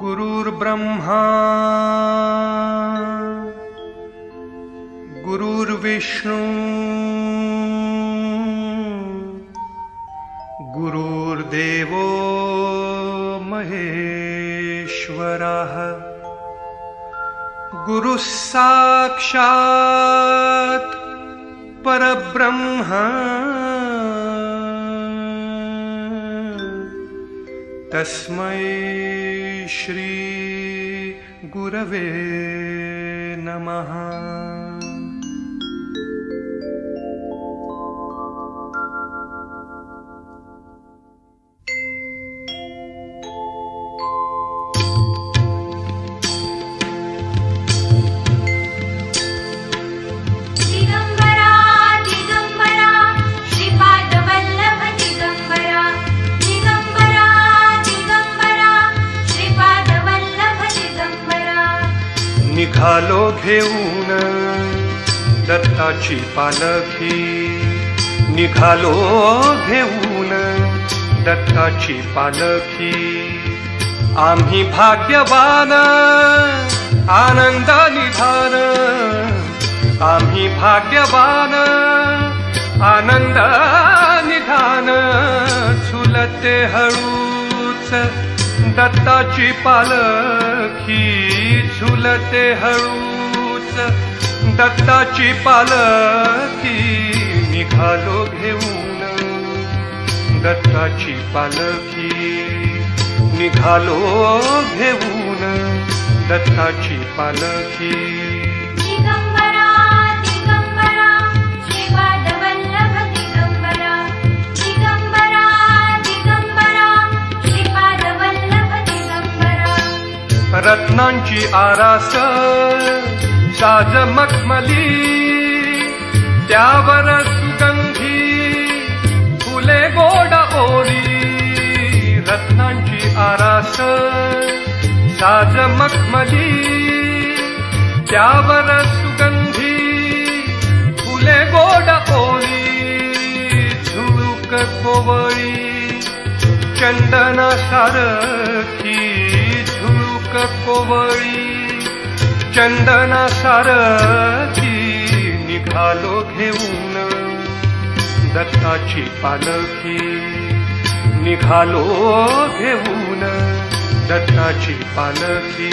गुरुर्ब्रह्मा गुरुर्विष्णु गुरुर्देवो महेश्वरः गुरुः साक्षात् परब्रह्म तस्मै श्री गुरवे नमः। निघालो घेऊन दत्ताची पालखी, निघालो घेऊन दत्ताची पालखी। आम्ही भाग्यवान आनंद निधान, आम्ही भाग्यवान आनंद निधान। झुलते हळूच दत्ताची पालखी, झुलते हळूच दत्ताची पालखी। निघालो घेऊन दत्ताची पालखी, निघालो घेऊन दत्ताची पालखी। रत्नांची आरास साज मखमली, त्यावर सुगंधी फुले गोड ओली। रत्नांची आरास साज मखमली, त्यावर सुगंधी फुले गोड ओली। झुळूक कोवळी चंदना सारखी, कोवळी चंदना सारखी। निघालो घेऊन दत्ताची पालखी, निघालो घेऊन दत्ताची पालखी।